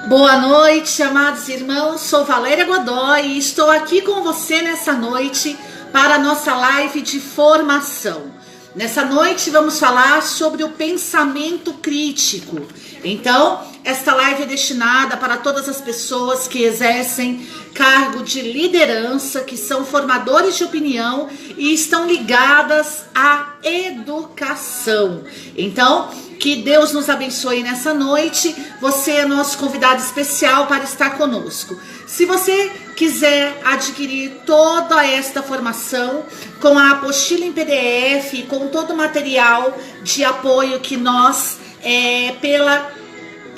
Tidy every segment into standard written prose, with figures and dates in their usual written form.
Boa noite, amados irmãos, sou Valéria Godoy e estou aqui com você nessa noite para a nossa live de formação. Nessa noite vamos falar sobre o pensamento crítico. Então, esta live é destinada para todas as pessoas que exercem cargo de liderança, que são formadores de opinião e estão ligadas à educação. Então, que Deus nos abençoe nessa noite. Você é nosso convidado especial para estar conosco. Se você quiser adquirir toda esta formação com a apostila em PDF, com todo o material de apoio que nós, pela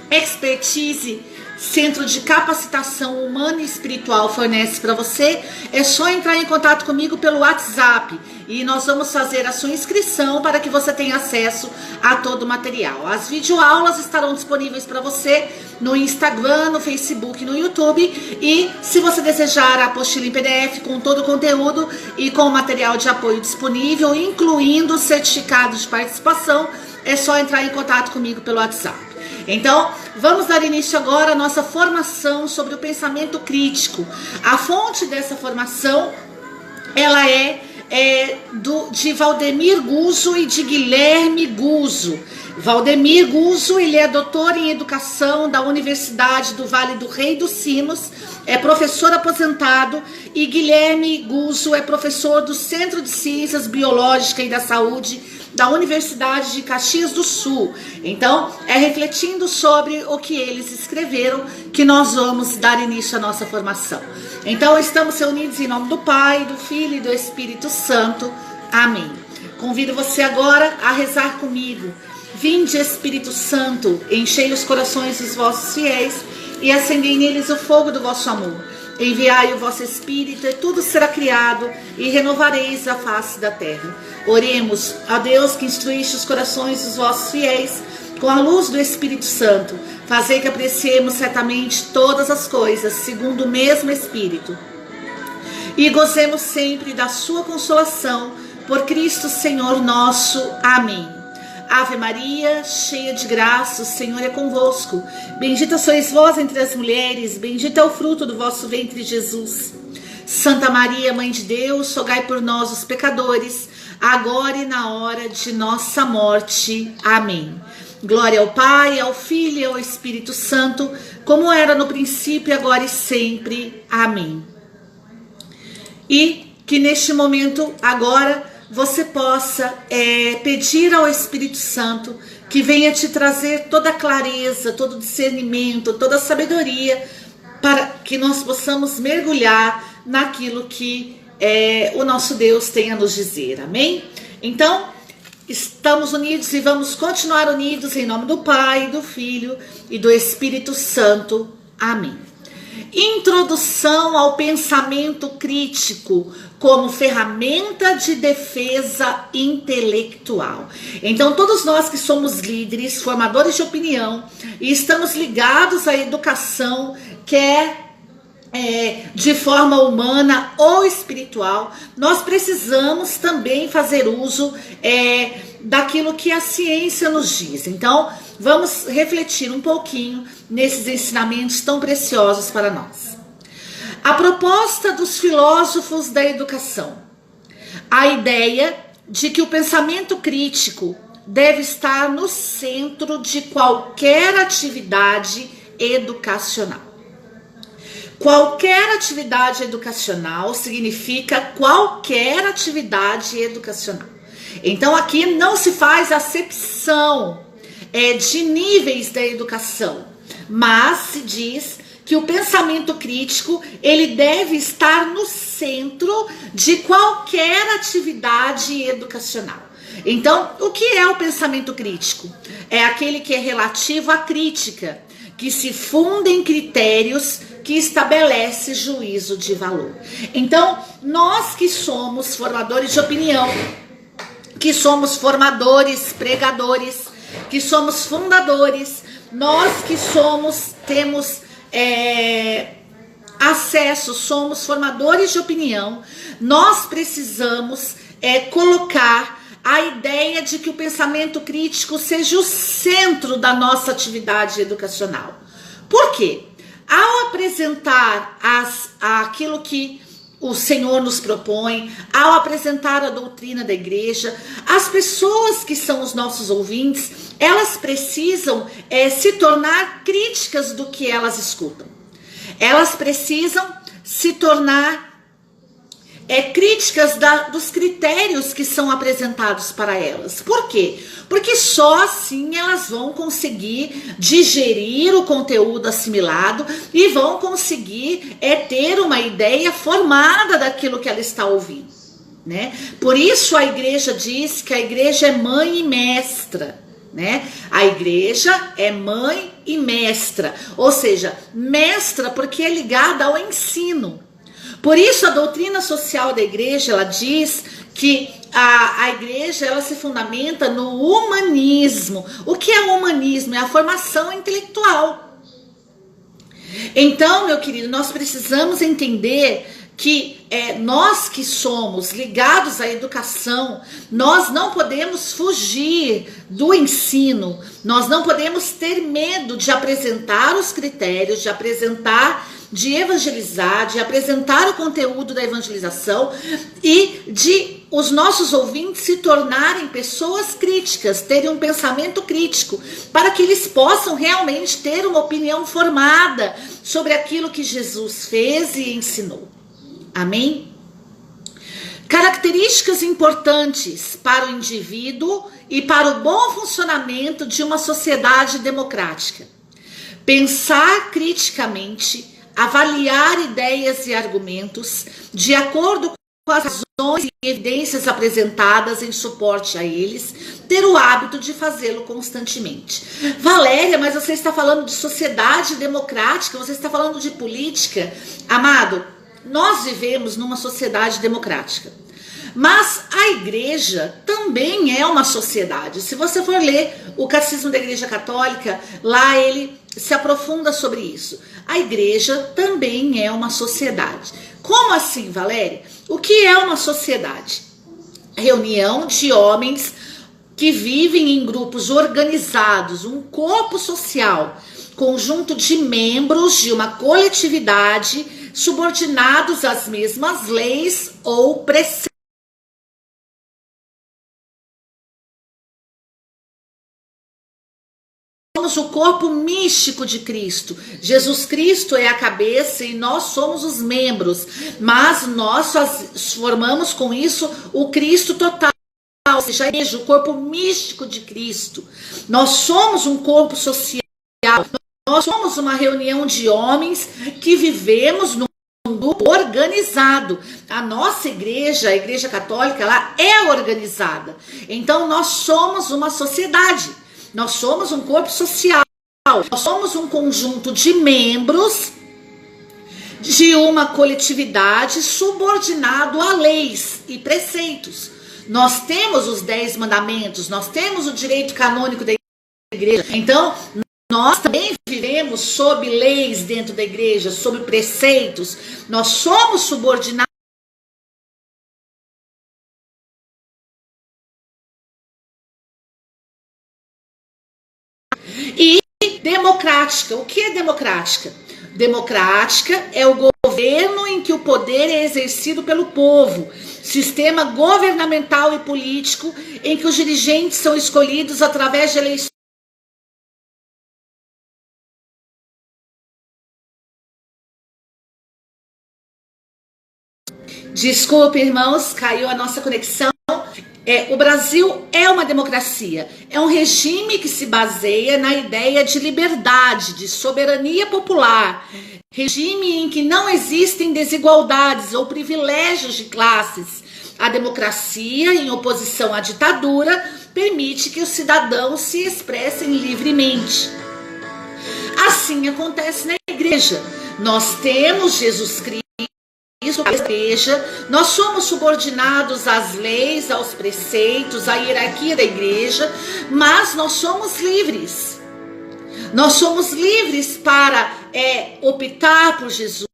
expertise Centro de Capacitação Humana e Espiritual fornece para você, é só entrar em contato comigo pelo WhatsApp e nós vamos fazer a sua inscrição para que você tenha acesso a todo o material. As videoaulas estarão disponíveis para você no Instagram, no Facebook, no YouTube, e se você desejar a apostila em PDF com todo o conteúdo e com o material de apoio disponível, incluindo o certificado de participação, é só entrar em contato comigo pelo WhatsApp. Então, vamos dar início agora à nossa formação sobre o pensamento crítico. A fonte dessa formação, ela de Valdemir Guzzo e de Guilherme Guzzo. Valdemir Guzzo, ele é doutor em educação da Universidade do Vale do Rei dos Sinos, é professor aposentado, e Guilherme Guzzo é professor do Centro de Ciências Biológicas e da Saúde da Universidade de Caxias do Sul. Então, é refletindo sobre o que eles escreveram que nós vamos dar início à nossa formação. Então, estamos reunidos em nome do Pai, do Filho e do Espírito Santo. Amém. Convido você agora a rezar comigo. Vinde, Espírito Santo, enchei os corações dos vossos fiéis e acendei neles o fogo do vosso amor. Enviai o vosso Espírito e tudo será criado e renovareis a face da terra. Oremos a Deus que instruíste os corações dos vossos fiéis com a luz do Espírito Santo. Fazei que apreciemos certamente todas as coisas segundo o mesmo Espírito e gozemos sempre da sua consolação por Cristo Senhor nosso. Amém. Ave Maria, cheia de graça, o Senhor é convosco. Bendita sois vós entre as mulheres, bendito é o fruto do vosso ventre, Jesus. Santa Maria, Mãe de Deus, rogai por nós, os pecadores, agora e na hora de nossa morte. Amém. Glória ao Pai, ao Filho e ao Espírito Santo, como era no princípio, agora e sempre. Amém. E que neste momento, agora, você possa pedir ao Espírito Santo que venha te trazer toda a clareza, todo o discernimento, toda a sabedoria, para que nós possamos mergulhar naquilo que o nosso Deus tem a nos dizer. Amém? Então, estamos unidos e vamos continuar unidos em nome do Pai, do Filho e do Espírito Santo. Amém. Introdução ao pensamento crítico como ferramenta de defesa intelectual. Então, todos nós que somos líderes, formadores de opinião e estamos ligados à educação, quer de forma humana ou espiritual, nós precisamos também fazer uso daquilo que a ciência nos diz. Então, vamos refletir um pouquinho nesses ensinamentos tão preciosos para nós. A proposta dos filósofos da educação. A ideia de que o pensamento crítico deve estar no centro de qualquer atividade educacional. Qualquer atividade educacional significa qualquer atividade educacional. Então aqui não se faz acepção de níveis da educação, mas se diz que o pensamento crítico ele deve estar no centro de qualquer atividade educacional. Então, o que é o pensamento crítico? É aquele que é relativo à crítica, que se funda em critérios que estabelece juízo de valor. Então, nós que somos formadores de opinião, que somos formadores, pregadores, que somos fundadores, nós que temos acesso, somos formadores de opinião, nós precisamos colocar a ideia de que o pensamento crítico seja o centro da nossa atividade educacional. Por quê? Ao apresentar aquilo que o Senhor nos propõe, ao apresentar a doutrina da igreja, as pessoas que são os nossos ouvintes, elas precisam se tornar críticas do que elas escutam. Elas precisam se tornar críticas dos critérios que são apresentados para elas. Por quê? Porque só assim elas vão conseguir digerir o conteúdo assimilado e vão conseguir ter uma ideia formada daquilo que ela está ouvindo, né? Por isso a igreja diz que a igreja é mãe e mestra, né? A igreja é mãe e mestra, ou seja, mestra porque é ligada ao ensino. Por isso a doutrina social da igreja, ela diz que a igreja, ela se fundamenta no humanismo. O que é o humanismo? É a formação intelectual. Então, meu querido, nós precisamos entender que nós que somos ligados à educação, nós não podemos fugir do ensino, nós não podemos ter medo de apresentar os critérios, de evangelizar, de apresentar o conteúdo da evangelização e de os nossos ouvintes se tornarem pessoas críticas, terem um pensamento crítico, para que eles possam realmente ter uma opinião formada sobre aquilo que Jesus fez e ensinou. Amém? Características importantes para o indivíduo e para o bom funcionamento de uma sociedade democrática. Pensar criticamente, avaliar ideias e argumentos de acordo com as razões e evidências apresentadas em suporte a eles, ter o hábito de fazê-lo constantemente. Valéria, mas você está falando de sociedade democrática, você está falando de política. Amado, nós vivemos numa sociedade democrática, mas a igreja também é uma sociedade. Se você for ler o Catecismo da Igreja Católica, lá ele se aprofunda sobre isso. A igreja também é uma sociedade. Como assim, Valéria? O que é uma sociedade? Reunião de homens que vivem em grupos organizados, um corpo social, conjunto de membros de uma coletividade subordinados às mesmas leis ou preceitos. Somos o corpo místico de Cristo. Jesus Cristo é a cabeça e nós somos os membros, mas nós formamos com isso o Cristo total, ou seja, o corpo místico de Cristo. Nós somos um corpo social, nós somos uma reunião de homens que vivemos num grupo organizado. A nossa igreja, a Igreja Católica, ela é organizada. Então nós somos uma sociedade. Nós somos um corpo social, nós somos um conjunto de membros de uma coletividade subordinado a leis e preceitos. Nós temos os 10 mandamentos, nós temos o direito canônico da igreja. Então, nós também vivemos sob leis dentro da igreja, sob preceitos. Nós somos subordinados. E democrática. O que é democrática? Democrática é o governo em que o poder é exercido pelo povo. Sistema governamental e político em que os dirigentes são escolhidos através de eleições. Desculpe, irmãos, caiu a nossa conexão. O Brasil é uma democracia, é um regime que se baseia na ideia de liberdade, de soberania popular, regime em que não existem desigualdades ou privilégios de classes. A democracia, em oposição à ditadura, permite que os cidadãos se expressem livremente. Assim acontece na igreja. Nós temos Jesus Cristo. A igreja, nós somos subordinados às leis, aos preceitos, à hierarquia da igreja, mas nós somos livres. Nós somos livres para optar por Jesus.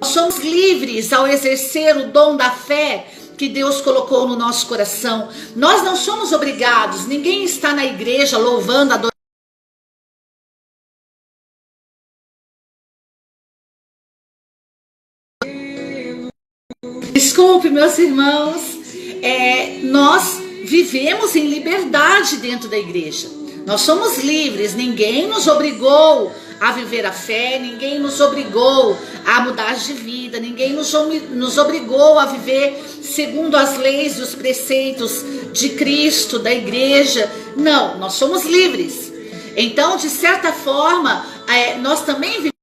Nós somos livres ao exercer o dom da fé que Deus colocou no nosso coração. Nós não somos obrigados, ninguém está na igreja louvando, adorando Desculpe, meus irmãos, nós vivemos em liberdade dentro da igreja. Nós somos livres, ninguém nos obrigou a viver a fé, ninguém nos obrigou a mudar de vida, ninguém nos obrigou a viver segundo as leis e os preceitos de Cristo, da igreja. Não, nós somos livres. Então, de certa forma, nós também vivemos.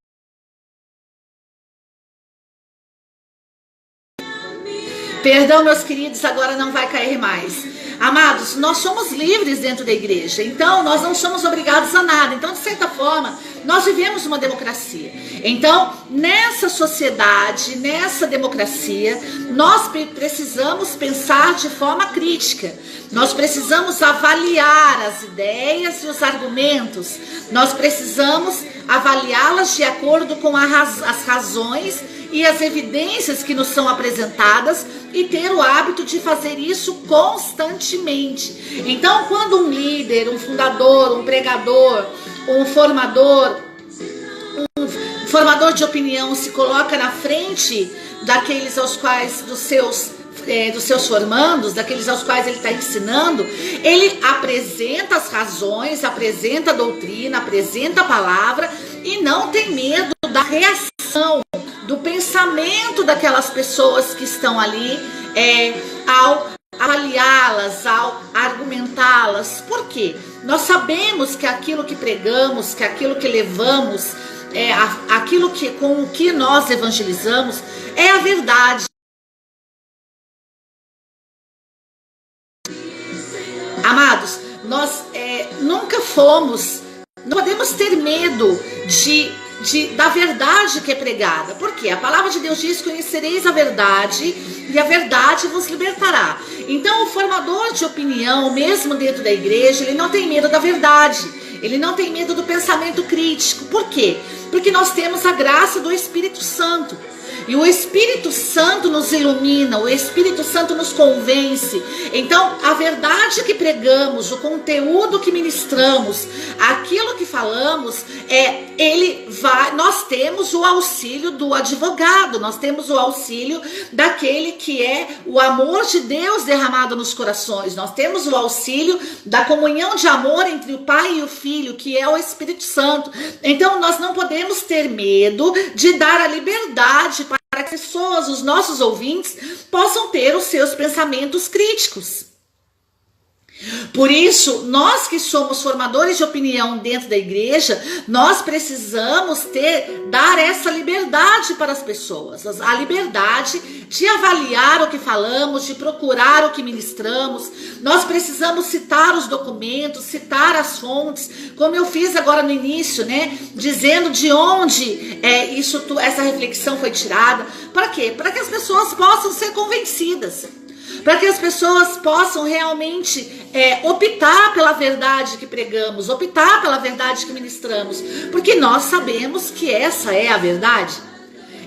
Perdão, meus queridos, agora não vai cair mais. Amados, nós somos livres dentro da igreja, então nós não somos obrigados a nada. Então, de certa forma, nós vivemos uma democracia. Então, nessa sociedade, nessa democracia, nós precisamos pensar de forma crítica. Nós precisamos avaliar as ideias e os argumentos. Nós precisamos avaliá-las de acordo com as razões e as evidências que nos são apresentadas e ter o hábito de fazer isso constantemente. Então, quando um líder, um fundador, um pregador, um formador de opinião se coloca na frente daqueles aos quais, dos seus formandos, daqueles aos quais ele está ensinando, ele apresenta as razões, apresenta a doutrina, apresenta a palavra e não tem medo da reação, do pensamento daquelas pessoas que estão ali ao avaliá-las, ao argumentá-las. Por quê? Nós sabemos que aquilo que pregamos, que aquilo que levamos, com o que nós evangelizamos é a verdade. Amados, nós nunca fomos, não podemos ter medo da verdade que é pregada. Por quê? A palavra de Deus diz: conhecereis a verdade e a verdade vos libertará. Então, o formador de opinião, mesmo dentro da igreja, ele não tem medo da verdade, ele não tem medo do pensamento crítico. Por quê? Porque nós temos a graça do Espírito Santo. E o Espírito Santo nos ilumina, o Espírito Santo nos convence. Então, a verdade que pregamos, o conteúdo que ministramos, aquilo que falamos, nós temos o auxílio do advogado, nós temos o auxílio daquele que é o amor de Deus derramado nos corações, nós temos o auxílio da comunhão de amor entre o Pai e o Filho, que é o Espírito Santo. Então, nós não podemos ter medo de dar a liberdade para que as pessoas, os nossos ouvintes, possam ter os seus pensamentos críticos. Por isso, nós que somos formadores de opinião dentro da igreja, nós precisamos dar essa liberdade para as pessoas, a liberdade de avaliar o que falamos, de procurar o que ministramos. Nós precisamos citar os documentos, citar as fontes, como eu fiz agora no início, né? Dizendo de onde essa reflexão foi tirada. Para quê? Para que as pessoas possam ser convencidas. Para que as pessoas possam realmente optar pela verdade que pregamos, optar pela verdade que ministramos, porque nós sabemos que essa é a verdade.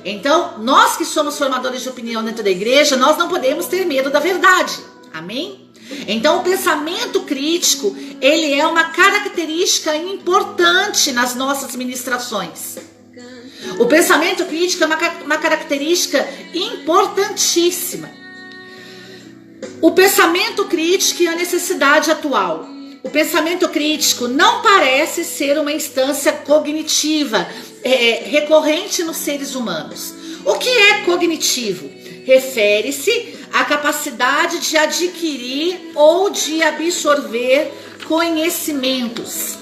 Então, nós que somos formadores de opinião dentro da igreja, nós não podemos ter medo da verdade. Amém? Então, o pensamento crítico, ele é uma característica importante nas nossas ministrações. O pensamento crítico é uma característica importantíssima. O pensamento crítico e a necessidade atual. O pensamento crítico não parece ser uma instância cognitiva recorrente nos seres humanos. O que é cognitivo? Refere-se à capacidade de adquirir ou de absorver conhecimentos.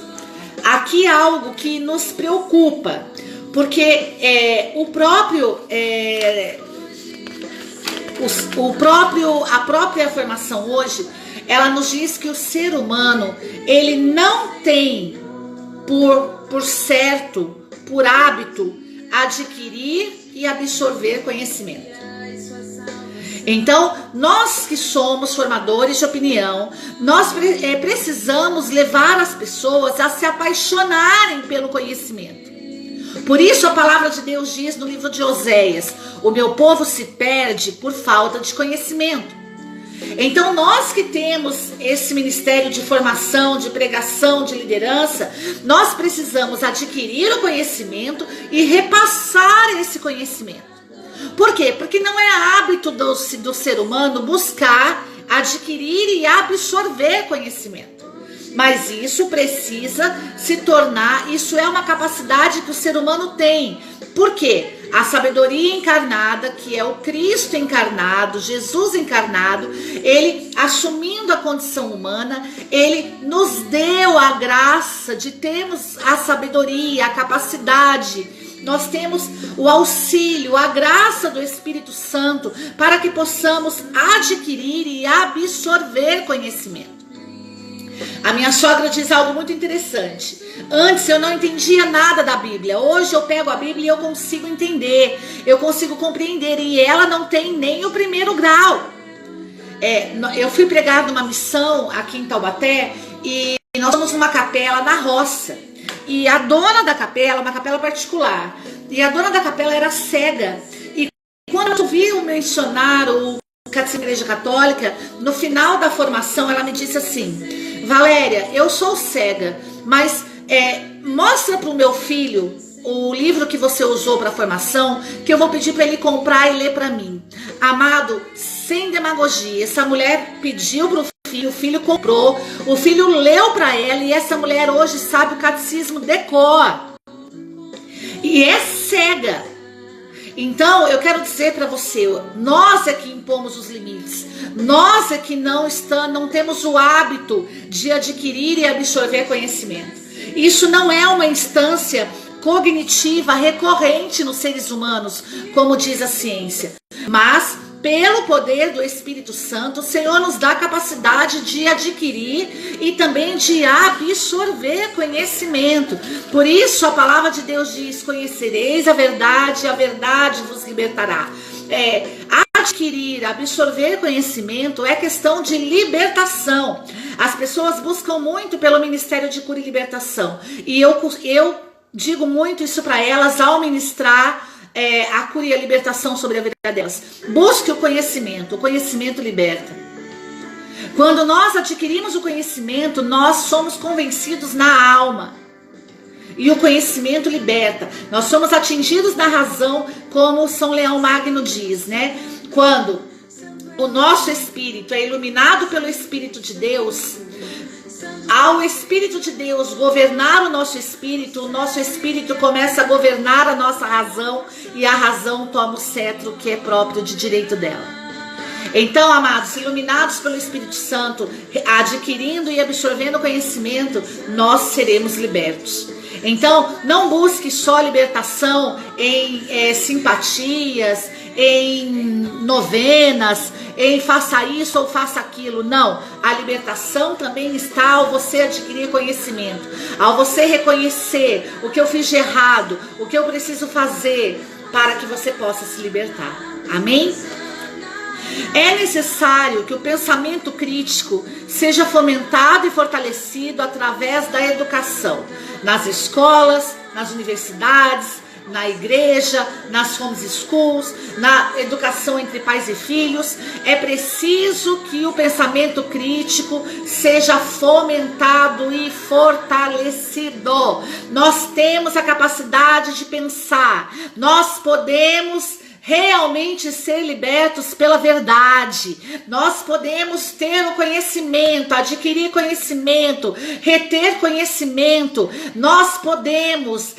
Aqui é algo que nos preocupa, porque a própria formação hoje, ela nos diz que o ser humano, ele não tem por hábito, adquirir e absorver conhecimento. Então, nós que somos formadores de opinião, nós precisamos levar as pessoas a se apaixonarem pelo conhecimento. Por isso a palavra de Deus diz no livro de Oséias: o meu povo se perde por falta de conhecimento. Então nós que temos esse ministério de formação, de pregação, de liderança, nós precisamos adquirir o conhecimento e repassar esse conhecimento. Por quê? Porque não é hábito do ser humano buscar, adquirir e absorver conhecimento. Mas isso precisa se tornar, isso é uma capacidade que o ser humano tem. Por quê? A sabedoria encarnada, que é o Cristo encarnado, Jesus encarnado, ele assumindo a condição humana, ele nos deu a graça de termos a sabedoria, a capacidade. Nós temos o auxílio, a graça do Espírito Santo para que possamos adquirir e absorver conhecimento. A minha sogra diz algo muito interessante. Antes eu não entendia nada da Bíblia. Hoje eu pego a Bíblia e eu consigo entender. Eu consigo compreender. E ela não tem nem o primeiro grau. Eu fui pregar numa missão aqui em Taubaté. E nós fomos numa capela na roça. E a dona da capela, uma capela particular. E a dona da capela era cega. E quando eu vi mencionar o Catecismo da Igreja Católica, no final da formação ela me disse assim: Valéria, eu sou cega, mas mostra para o meu filho o livro que você usou para a formação, que eu vou pedir para ele comprar e ler para mim. Amado, sem demagogia, essa mulher pediu para o filho comprou, o filho leu para ela e essa mulher hoje sabe o catecismo de cor. E é cega. Então, eu quero dizer para você, nós é que impomos os limites. Nós é que não temos o hábito de adquirir e absorver conhecimento. Isso não é uma instância cognitiva recorrente nos seres humanos, como diz a ciência. Mas, pelo poder do Espírito Santo, o Senhor nos dá a capacidade de adquirir e também de absorver conhecimento. Por isso a palavra de Deus diz: conhecereis a verdade vos libertará. Adquirir, absorver conhecimento é questão de libertação. As pessoas buscam muito pelo Ministério de Cura e Libertação. E eu digo muito isso para elas ao ministrar a cura e a libertação sobre a vida delas. Busque o conhecimento liberta. Quando nós adquirimos o conhecimento, nós somos convencidos na alma. E o conhecimento liberta. Nós somos atingidos na razão, como São Leão Magno diz, né? Quando o nosso espírito é iluminado pelo Espírito de Deus, ao Espírito de Deus governar o nosso espírito começa a governar a nossa razão e a razão toma o cetro que é próprio de direito dela. Então, amados, iluminados pelo Espírito Santo, adquirindo e absorvendo conhecimento, nós seremos libertos. Então, não busque só libertação em simpatias, em novenas, em faça isso ou faça aquilo. Não, a libertação também está ao você adquirir conhecimento, ao você reconhecer o que eu fiz de errado, o que eu preciso fazer para que você possa se libertar. Amém? É necessário que o pensamento crítico seja fomentado e fortalecido através da educação, nas escolas, nas universidades, na igreja, nas homeschools, na educação entre pais e filhos. É preciso que o pensamento crítico seja fomentado e fortalecido. Nós temos a capacidade de pensar, nós podemos realmente ser libertos pela verdade. Nós podemos ter o conhecimento, adquirir conhecimento, reter conhecimento. Nós podemos,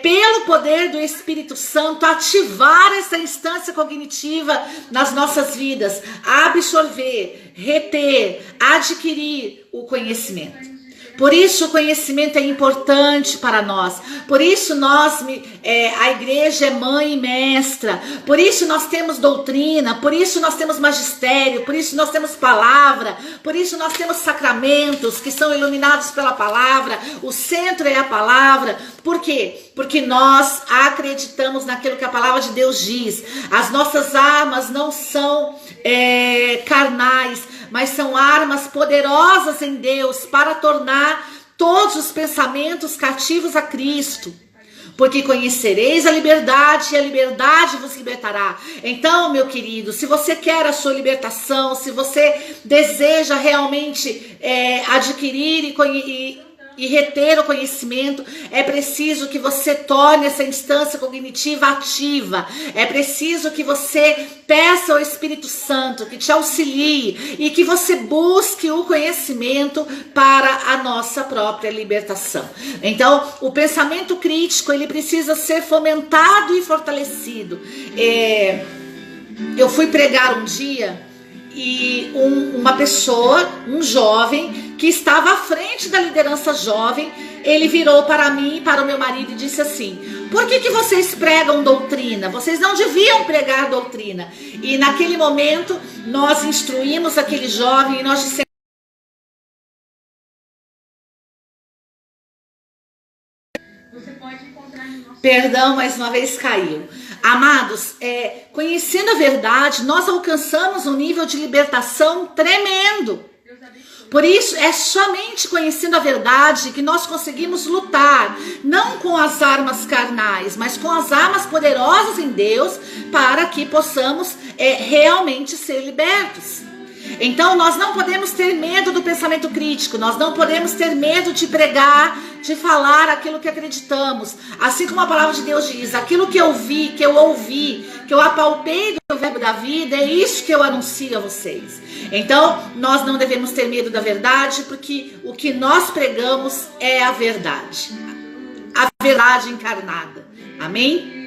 pelo poder do Espírito Santo, ativar essa instância cognitiva nas nossas vidas, absorver, reter, adquirir o conhecimento. Por isso o conhecimento é importante para nós. Por isso a igreja é mãe e mestra. Por isso nós temos doutrina. Por isso nós temos magistério. Por isso nós temos palavra. Por isso nós temos sacramentos que são iluminados pela palavra. O centro é a palavra. Por quê? Porque nós acreditamos naquilo que a palavra de Deus diz. As nossas armas não são carnais, mas são armas poderosas em Deus para tornar todos os pensamentos cativos a Cristo. Porque conhecereis a liberdade e a liberdade vos libertará. Então, meu querido, se você quer a sua libertação, se você deseja realmente adquirir e e reter o conhecimento, é preciso que você torne essa instância cognitiva ativa. É preciso que você peça ao Espírito Santo que te auxilie e que você busque o conhecimento para a nossa própria libertação. Então, o pensamento crítico, ele precisa ser fomentado e fortalecido. Eu fui pregar um dia e uma pessoa, um jovem, que estava à frente da liderança jovem, ele virou para mim e para o meu marido e disse assim: por que vocês pregam doutrina? Vocês não deviam pregar doutrina. E naquele momento nós instruímos aquele jovem e nós dissemos: você pode encontrar no nosso... Perdão, mais uma vez caiu. Amados, conhecendo a verdade, nós alcançamos um nível de libertação tremendo. Por isso, é somente conhecendo a verdade que nós conseguimos lutar, não com as armas carnais, mas com as armas poderosas em Deus, para que possamos realmente ser libertos. Então, nós não podemos ter medo do pensamento crítico, nós não podemos ter medo de pregar, de falar aquilo que acreditamos. Assim como a palavra de Deus diz: aquilo que eu vi, que eu ouvi, que eu apalpei do verbo da vida, é isso que eu anuncio a vocês. Então, nós não devemos ter medo da verdade, porque o que nós pregamos é a verdade encarnada. Amém?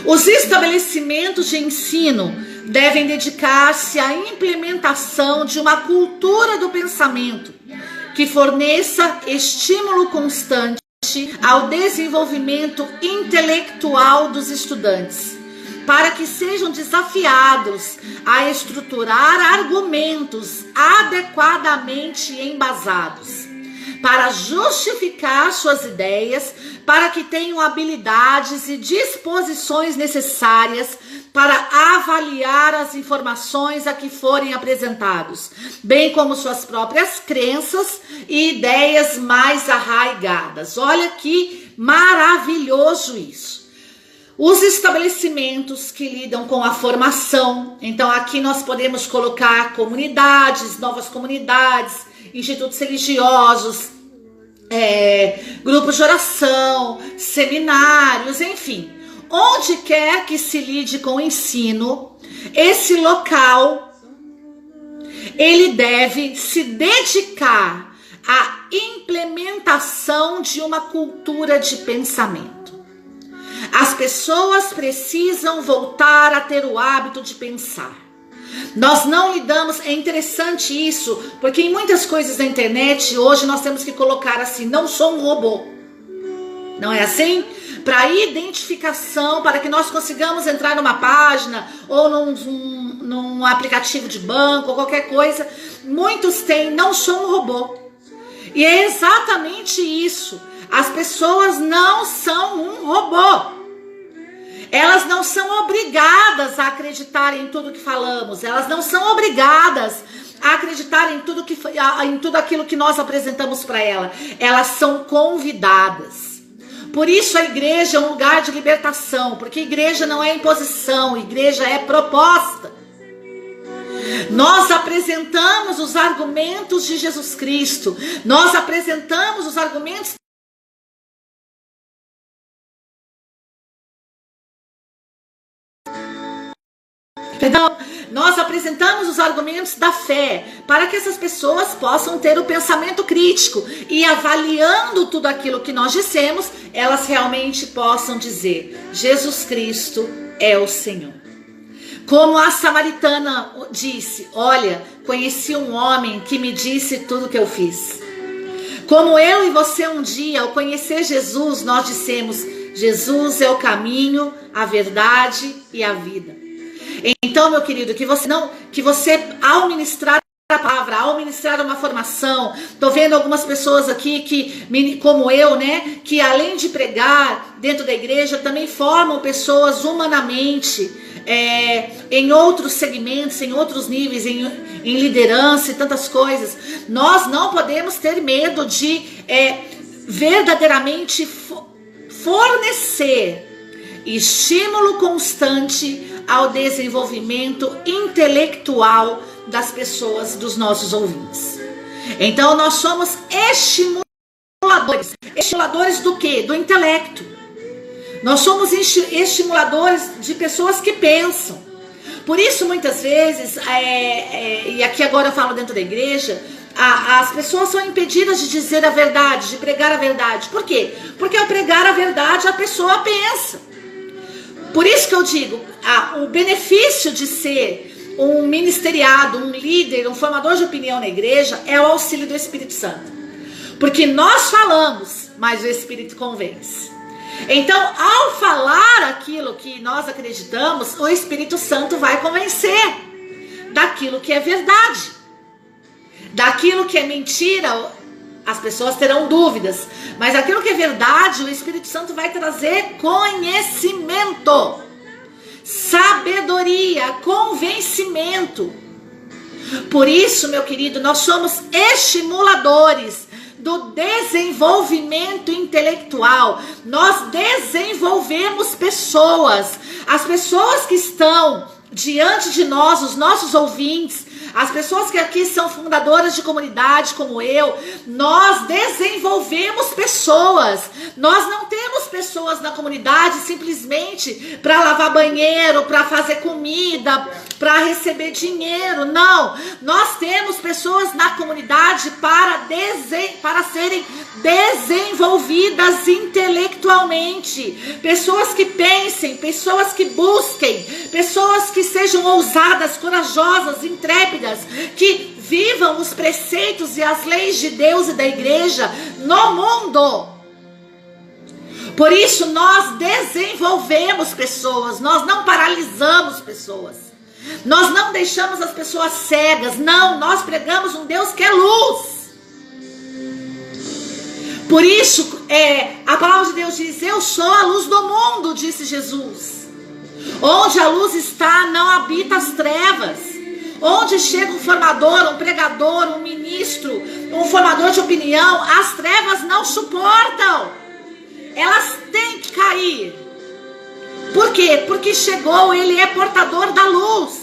Os estabelecimentos de ensino devem dedicar-se à implementação de uma cultura do pensamento que forneça estímulo constante ao desenvolvimento intelectual dos estudantes, para que sejam desafiados a estruturar argumentos adequadamente embasados, para justificar suas ideias, para que tenham habilidades e disposições necessárias para avaliar as informações a que forem apresentados, bem como suas próprias crenças e ideias mais arraigadas. Olha que maravilhoso isso. Os estabelecimentos que lidam com a formação, então aqui nós podemos colocar comunidades, novas comunidades, institutos religiosos, grupos de oração, seminários, enfim. Onde quer que se lide com o ensino, esse local, ele deve se dedicar à implementação de uma cultura de pensamento. As pessoas precisam voltar a ter o hábito de pensar. Nós não lidamos, é interessante isso, porque em muitas coisas da internet, hoje nós temos que colocar assim: não sou um robô. Não é assim? Para identificação, para que nós consigamos entrar numa página ou num aplicativo de banco ou qualquer coisa, muitos têm: não sou um robô. E é exatamente isso. As pessoas não são um robô. Elas não são obrigadas a acreditar em tudo que falamos. Elas não são obrigadas a acreditar em tudo aquilo que nós apresentamos para ela. Elas são convidadas. Por isso a igreja é um lugar de libertação, porque igreja não é imposição, igreja é proposta. Nós apresentamos os argumentos de Jesus Cristo, nós apresentamos os argumentos nós apresentamos os argumentos da fé para que essas pessoas possam ter o pensamento crítico e, avaliando tudo aquilo que nós dissemos, elas realmente possam dizer: Jesus Cristo é o Senhor. Como a samaritana disse: olha, conheci um homem que me disse tudo que eu fiz. Como eu e você um dia, ao conhecer Jesus, nós dissemos: Jesus é o caminho, a verdade e a vida. Então, meu querido, que você ao ministrar a palavra, ao ministrar uma formação, tô vendo algumas pessoas aqui como eu, né, que além de pregar dentro da igreja, também formam pessoas humanamente, em outros segmentos, em outros níveis, em liderança e tantas coisas. Nós não podemos ter medo de verdadeiramente fornecer estímulo constante ao desenvolvimento intelectual das pessoas, dos nossos ouvintes. Então nós somos estimulados estimuladores. Estimuladores do quê? Do intelecto. Nós somos estimuladores de pessoas que pensam. Por isso, muitas vezes, e aqui agora eu falo dentro da igreja, as pessoas são impedidas de dizer a verdade, de pregar a verdade. Por quê? Porque ao pregar a verdade, a pessoa pensa. Por isso que eu digo, o benefício de ser um ministeriado, um líder, um formador de opinião na igreja, é o auxílio do Espírito Santo. Porque nós falamos, mas o Espírito convence. Então, ao falar aquilo que nós acreditamos, o Espírito Santo vai convencer daquilo que é verdade. Daquilo que é mentira, as pessoas terão dúvidas. Mas aquilo que é verdade, o Espírito Santo vai trazer conhecimento, sabedoria, convencimento. Por isso, meu querido, nós somos estimuladores do desenvolvimento intelectual. Nós desenvolvemos pessoas. As pessoas que estão diante de nós, os nossos ouvintes, as pessoas que aqui são fundadoras de comunidade como eu, nós desenvolvemos pessoas. Nós não temos pessoas na comunidade simplesmente para lavar banheiro, para fazer comida, para receber dinheiro. Não, nós temos pessoas na comunidade para serem desenvolvidas intelectualmente. Pessoas que pensem, pessoas que busquem, pessoas que sejam ousadas, corajosas, intrépidas, que vivam os preceitos e as leis de Deus e da igreja no mundo. Por isso nós desenvolvemos pessoas, nós não paralisamos pessoas, nós não deixamos as pessoas cegas, não, nós pregamos um Deus que é luz. Por isso a palavra de Deus diz: eu sou a luz do mundo, disse Jesus. Onde a luz está, não habita as trevas. Onde chega um formador, um pregador, um ministro, um formador de opinião, as trevas não suportam. Elas têm que cair. Por quê? Porque chegou, ele é portador da luz.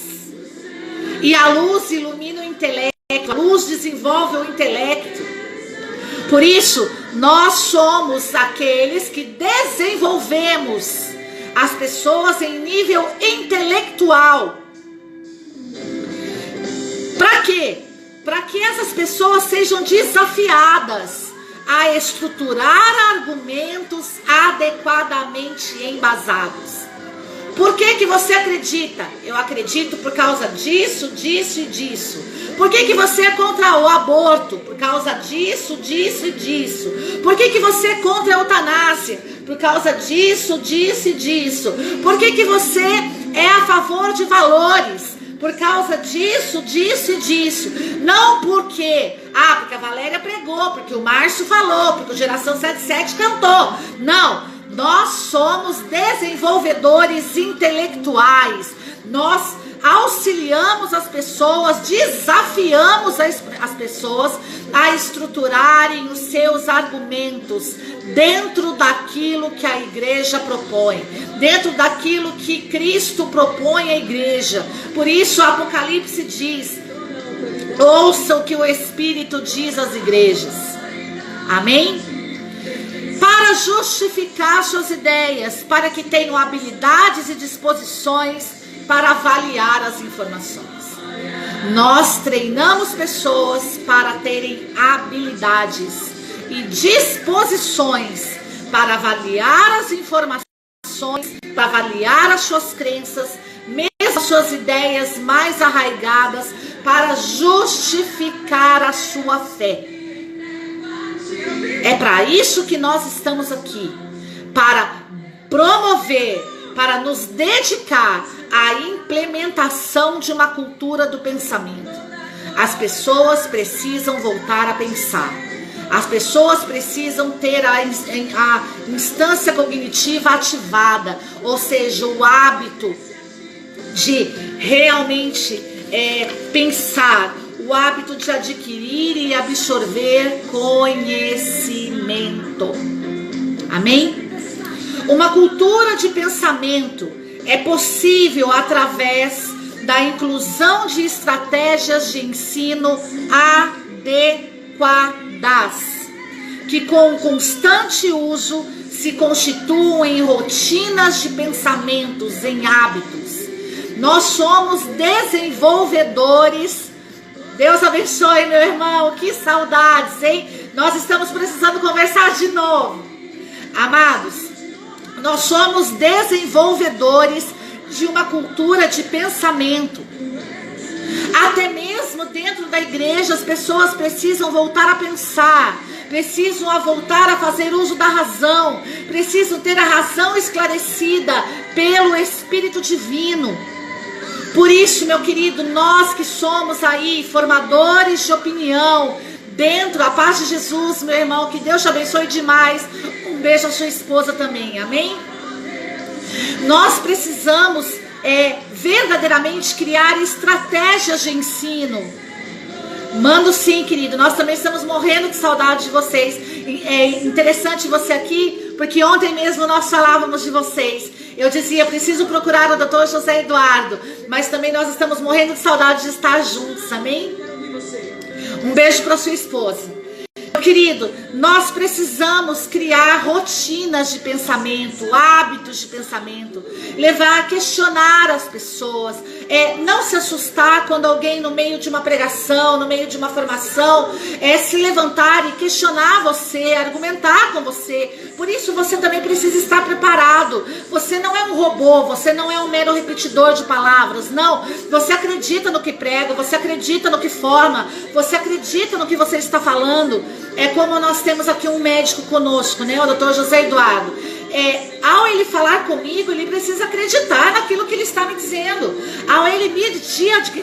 E a luz ilumina o intelecto, a luz desenvolve o intelecto. Por isso, nós somos aqueles que desenvolvemos as pessoas em nível intelectual. Para quê? Para que essas pessoas sejam desafiadas a estruturar argumentos adequadamente embasados. Por que você acredita? Eu acredito por causa disso, disso e disso. Por que você é contra o aborto? Por causa disso, disso e disso. Por que você é contra a eutanásia? Por causa disso, disso e disso. Por que você é a favor de valores? Por causa disso, disso e disso. Não porque a Valéria pregou, porque o Márcio falou, porque o Geração 77 cantou. Não, nós somos desenvolvedores intelectuais. Nós auxiliamos as pessoas, desafiamos as pessoas a estruturarem os seus argumentos dentro daquilo que a igreja propõe, dentro daquilo que Cristo propõe à igreja. Por isso o Apocalipse diz: ouça o que o Espírito diz às igrejas. Amém? Para justificar suas ideias, para que tenham habilidades e disposições para avaliar as informações. Nós treinamos pessoas para terem habilidades e disposições para avaliar as informações, para avaliar as suas crenças, mesmo as suas ideias mais arraigadas, para justificar a sua fé. É para isso que nós estamos aqui, para promover, para nos dedicar à implementação de uma cultura do pensamento. As pessoas precisam voltar a pensar. As pessoas precisam ter a instância cognitiva ativada, ou seja, o hábito de realmente pensar, o hábito de adquirir e absorver conhecimento. Amém? Uma cultura de pensamento é possível através da inclusão de estratégias de ensino adequadas. que com constante uso se constituem em rotinas de pensamentos, em hábitos. Nós somos desenvolvedores. Deus abençoe, meu irmão, que saudades, hein? Nós estamos precisando conversar de novo. Amados, nós somos desenvolvedores de uma cultura de pensamento. Até mesmo dentro da igreja, as pessoas precisam voltar a pensar, precisam voltar a fazer uso da razão, precisam ter a razão esclarecida pelo Espírito Divino. Por isso, meu querido, nós que somos aí formadores de opinião, dentro, a paz de Jesus, meu irmão, que Deus te abençoe demais. Um beijo à sua esposa também, amém? Nós precisamos verdadeiramente criar estratégias de ensino. Mando sim, querido, nós também estamos morrendo de saudade de vocês. É interessante você aqui, porque ontem mesmo nós falávamos de vocês. Eu dizia, preciso procurar o Dr. José Eduardo, mas também nós estamos morrendo de saudade de estar juntos, amém? Um beijo para sua esposa. Querido, nós precisamos criar rotinas de pensamento, hábitos de pensamento, levar a questionar as pessoas, não se assustar quando alguém no meio de uma pregação, no meio de uma formação, se levantar e questionar você, argumentar com você. Por isso você também precisa estar preparado. Você não é um robô, você não é um mero repetidor de palavras, não. Você acredita no que prega, você acredita no que forma, você acredita no que você está falando. É como nós temos aqui um médico conosco, né? O Dr. José Eduardo. Ao ele falar comigo, ele precisa acreditar naquilo que ele está me dizendo. Ao ele me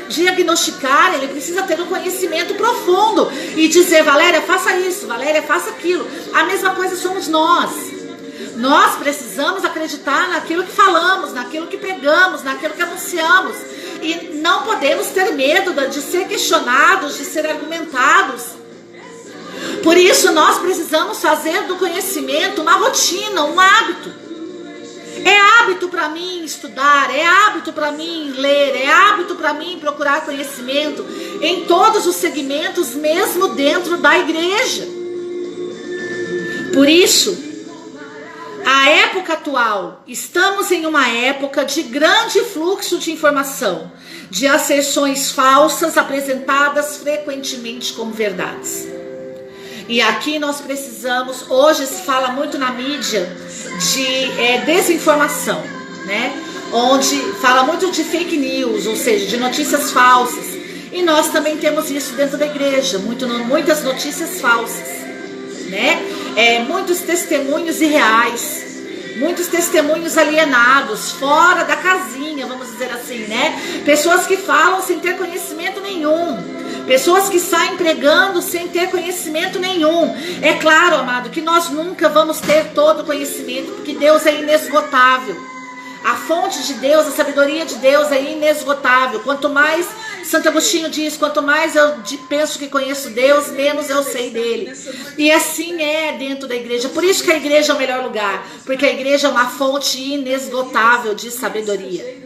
diagnosticar, ele precisa ter um conhecimento profundo e dizer, Valéria, faça isso, Valéria, faça aquilo. A mesma coisa somos nós. Nós precisamos acreditar naquilo que falamos, naquilo que pregamos, naquilo que anunciamos. E não podemos ter medo de ser questionados, de ser argumentados. Por isso nós precisamos fazer do conhecimento uma rotina, um hábito. É hábito para mim estudar, é hábito para mim ler, é hábito para mim procurar conhecimento em todos os segmentos, mesmo dentro da igreja. Por isso, a época atual, estamos em uma época de grande fluxo de informação, de asserções falsas apresentadas frequentemente como verdades. E aqui nós precisamos, hoje se fala muito na mídia de desinformação, né? Onde fala muito de fake news, ou seja, de notícias falsas. E nós também temos isso dentro da igreja, muitas notícias falsas, né? Muitos testemunhos irreais, muitos testemunhos alienados, fora da casinha, vamos dizer assim, né? Pessoas que falam sem ter conhecimento nenhum. Pessoas que saem pregando sem ter conhecimento nenhum. É claro, amado, que nós nunca vamos ter todo o conhecimento, porque Deus é inesgotável. A fonte de Deus, a sabedoria de Deus é inesgotável. Quanto mais, Santo Agostinho diz, quanto mais eu penso que conheço Deus, menos eu sei dele. E assim é dentro da igreja. Por isso que a igreja é o melhor lugar, porque a igreja é uma fonte inesgotável de sabedoria.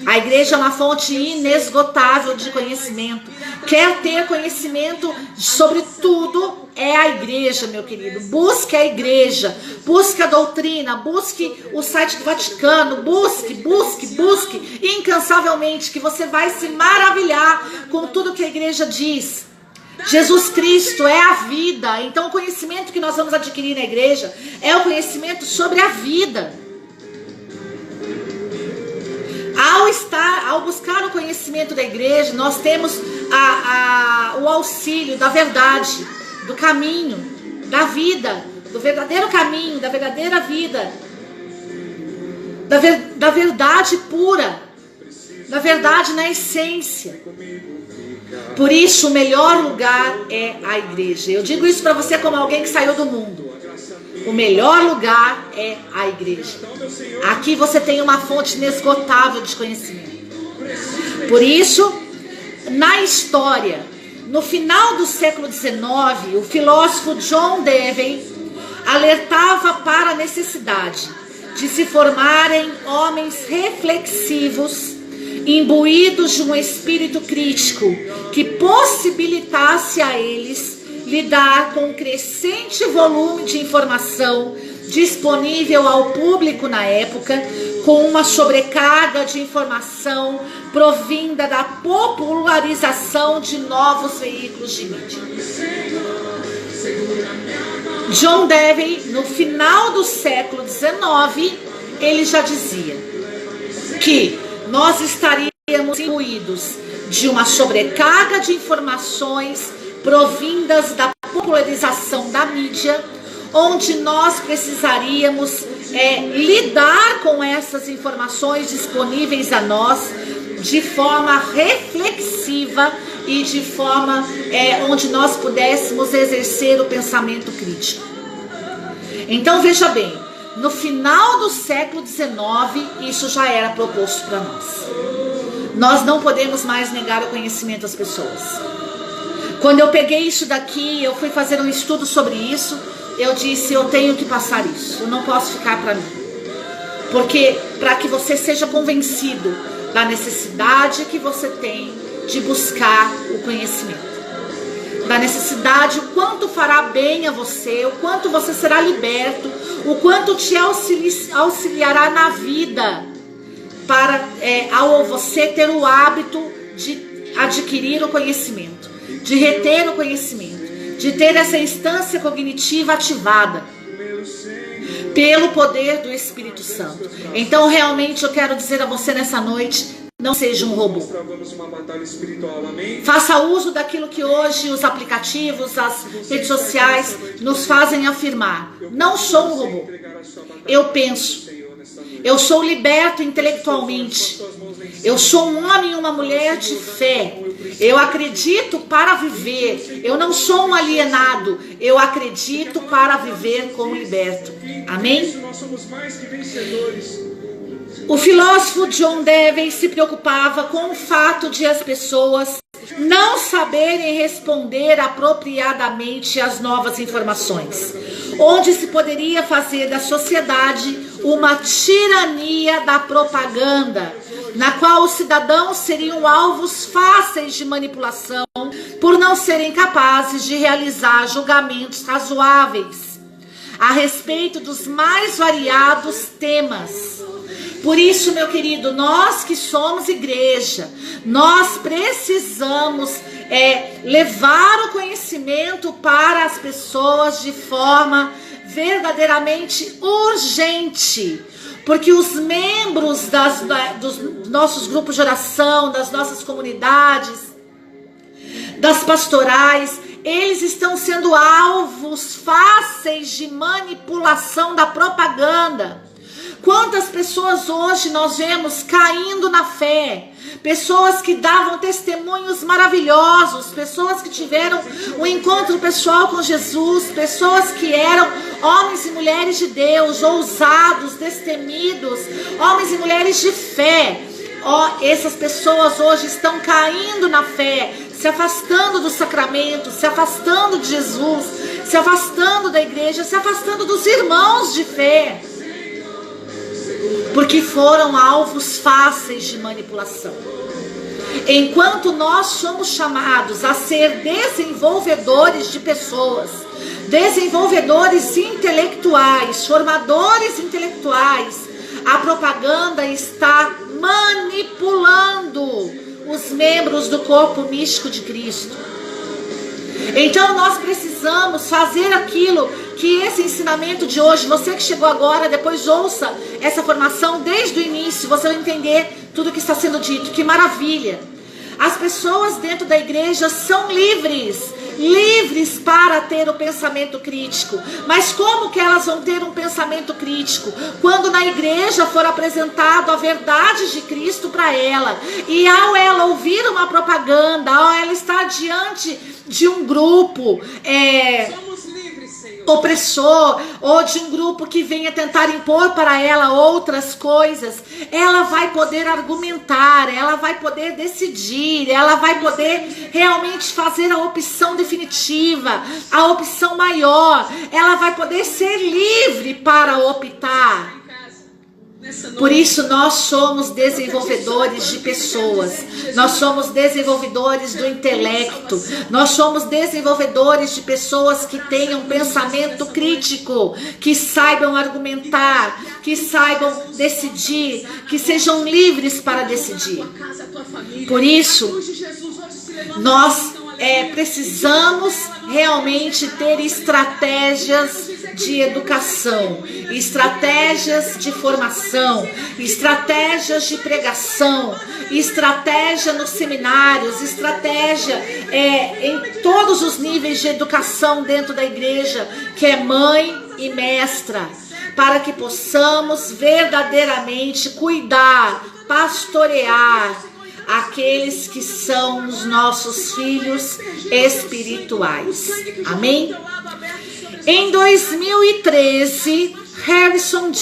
A igreja é uma fonte inesgotável de conhecimento. Quer ter conhecimento sobre tudo, é a igreja, meu querido. Busque a igreja, busque a doutrina, busque o site do Vaticano, busque incansavelmente, que você vai se maravilhar com tudo que a igreja diz. Jesus Cristo é a vida. Então o conhecimento que nós vamos adquirir na igreja é o conhecimento sobre a vida. Ao buscar o conhecimento da igreja, nós temos o auxílio da verdade, do caminho, da vida, do verdadeiro caminho, da verdadeira vida, da verdade pura, da verdade na essência. Por isso, o melhor lugar é a igreja. Eu digo isso para você como alguém que saiu do mundo. O melhor lugar é a igreja. Aqui você tem uma fonte inesgotável de conhecimento. Por isso, na história, no final do século XIX, o filósofo John Dewey alertava para a necessidade de se formarem homens reflexivos, imbuídos de um espírito crítico que possibilitasse a eles lidar com um crescente volume de informação disponível ao público na época, com uma sobrecarga de informação provinda da popularização de novos veículos de mídia. John Dewey, no final do século XIX, ele já dizia que nós estaríamos imbuídos de uma sobrecarga de informações provindas da popularização da mídia, onde nós precisaríamos lidar com essas informações disponíveis a nós de forma reflexiva e de forma onde nós pudéssemos exercer o pensamento crítico. Então veja bem, no final do século XIX isso já era proposto para nós. Nós não podemos mais negar o conhecimento às pessoas. Quando eu peguei isso daqui, eu fui fazer um estudo sobre isso, eu disse, eu tenho que passar isso, eu não posso ficar para mim. Porque para que você seja convencido da necessidade que você tem de buscar o conhecimento, da necessidade, o quanto fará bem a você, o quanto você será liberto, o quanto te auxiliará na vida, para ao você ter o hábito de adquirir o conhecimento, de reter o conhecimento, de ter essa instância cognitiva ativada pelo poder do Espírito Santo. Então realmente eu quero dizer a você nessa noite, não seja um robô. Faça uso daquilo que hoje os aplicativos, as redes sociais nos fazem afirmar. Não sou um robô. Eu penso. Eu sou liberto intelectualmente. Eu sou um homem e uma mulher de fé. Eu acredito para viver. Eu não sou um alienado. Eu acredito para viver como liberto. Amém? O filósofo John Dewey se preocupava com o fato de as pessoas não saberem responder apropriadamente às novas informações, onde se poderia fazer da sociedade uma tirania da propaganda, na qual os cidadãos seriam alvos fáceis de manipulação por não serem capazes de realizar julgamentos razoáveis a respeito dos mais variados temas. Por isso, meu querido, nós que somos igreja, nós precisamos levar o conhecimento para as pessoas de forma verdadeiramente urgente, porque os membros dos nossos grupos de oração, das nossas comunidades, das pastorais, eles estão sendo alvos fáceis de manipulação da propaganda. Quantas pessoas hoje nós vemos caindo na fé, pessoas que davam testemunhos maravilhosos, pessoas que tiveram um encontro pessoal com Jesus, pessoas que eram homens e mulheres de Deus, ousados, destemidos, homens e mulheres de fé. Essas pessoas hoje estão caindo na fé, se afastando do sacramento, se afastando de Jesus, se afastando da igreja, se afastando dos irmãos de fé, porque foram alvos fáceis de manipulação. Enquanto nós somos chamados a ser desenvolvedores de pessoas, desenvolvedores intelectuais, formadores intelectuais, a propaganda está manipulando os membros do corpo místico de Cristo. Então nós precisamos fazer aquilo que esse ensinamento de hoje, você que chegou agora, depois ouça essa formação desde o início, você vai entender tudo que está sendo dito. Que maravilha! As pessoas dentro da igreja são livres para ter o pensamento crítico. Mas como que elas vão ter um pensamento crítico? Quando na igreja for apresentado a verdade de Cristo para ela, e ao ela ouvir uma propaganda, ao ela estar diante de um grupo opressor, ou de um grupo que venha tentar impor para ela outras coisas, ela vai poder argumentar, ela vai poder decidir, ela vai poder realmente fazer a opção definitiva, a opção maior, ela vai poder ser livre para optar. Por isso nós somos desenvolvedores de pessoas, nós somos desenvolvedores do intelecto, nós somos desenvolvedores de pessoas que tenham pensamento crítico, que saibam argumentar, que saibam decidir, que sejam livres para decidir. Por isso, nós precisamos realmente ter estratégias de educação, estratégias de formação, estratégias de pregação, estratégia nos seminários, estratégia em todos os níveis de educação dentro da igreja, que é mãe e mestra, para que possamos verdadeiramente cuidar, pastorear aqueles que são os nossos filhos espirituais. Amém? Em 2013, Harrison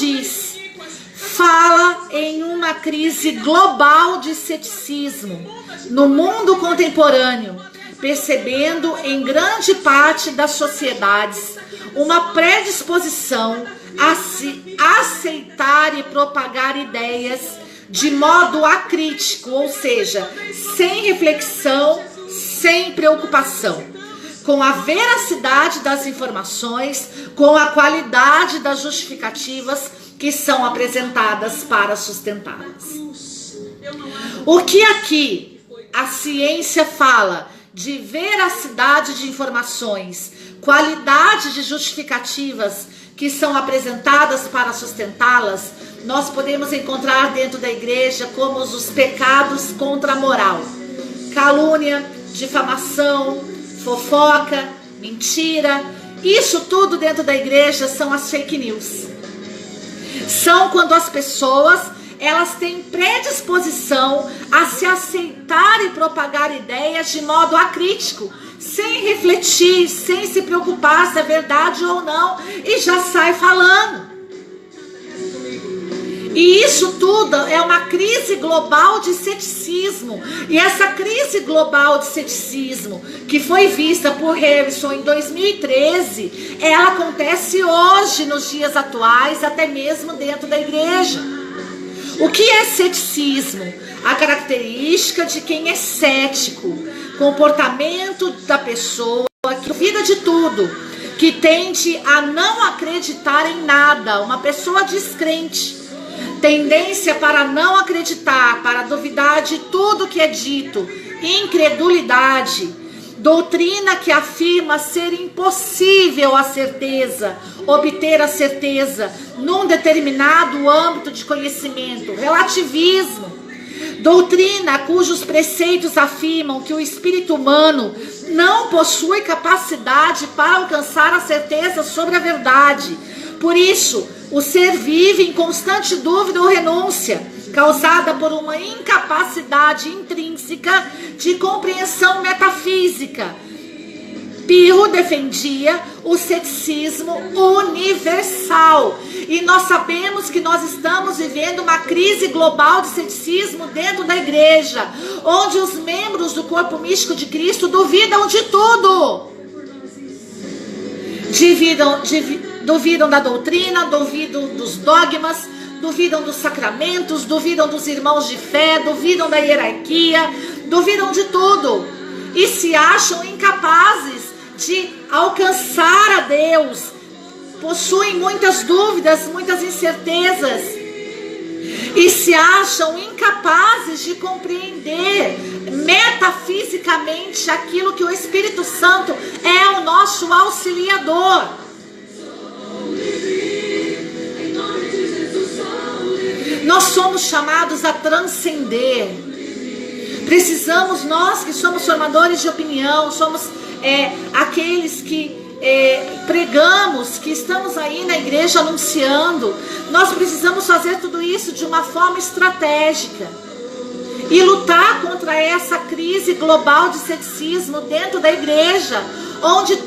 fala em uma crise global de ceticismo no mundo contemporâneo, percebendo em grande parte das sociedades uma predisposição a se aceitar e propagar ideias de modo acrítico, ou seja, sem reflexão, sem preocupação, com a veracidade das informações, com a qualidade das justificativas que são apresentadas para sustentá-las. O que aqui a ciência fala de veracidade de informações, qualidade de justificativas que são apresentadas para sustentá-las, nós podemos encontrar dentro da igreja como os pecados contra a moral: calúnia, difamação, fofoca, mentira. Isso tudo dentro da igreja são as fake news. São quando as pessoas, elas têm predisposição a se aceitar e propagar ideias de modo acrítico, sem refletir, sem se preocupar se é verdade ou não, e já sai falando. E isso tudo é uma crise global de ceticismo. E essa crise global de ceticismo, que foi vista por Harrison em 2013, ela acontece hoje, nos dias atuais, até mesmo dentro da igreja. O que é ceticismo? A característica de quem é cético, comportamento da pessoa que duvida de tudo, que tende a não acreditar em nada, uma pessoa descrente. Tendência para não acreditar, para duvidar de tudo que é dito, incredulidade, doutrina que afirma ser impossível a certeza, obter a certeza num determinado âmbito de conhecimento, relativismo, doutrina cujos preceitos afirmam que o espírito humano não possui capacidade para alcançar a certeza sobre a verdade. Por isso, o ser vive em constante dúvida ou renúncia, causada por uma incapacidade intrínseca de compreensão metafísica. Pirro defendia o ceticismo universal. E nós sabemos que nós estamos vivendo uma crise global de ceticismo dentro da igreja, onde os membros do corpo místico de Cristo duvidam de tudo. Duvidam da doutrina, duvidam dos dogmas, duvidam dos sacramentos, duvidam dos irmãos de fé, duvidam da hierarquia, duvidam de tudo. E se acham incapazes de alcançar a Deus. Possuem muitas dúvidas, muitas incertezas. E se acham incapazes de compreender metafisicamente aquilo que o Espírito Santo é o nosso auxiliador. Nós somos chamados a transcender. Precisamos, nós que somos formadores de opinião, somos aqueles que pregamos, que estamos aí na igreja anunciando, nós precisamos fazer tudo isso de uma forma estratégica e lutar contra essa crise global de ceticismo dentro da igreja, onde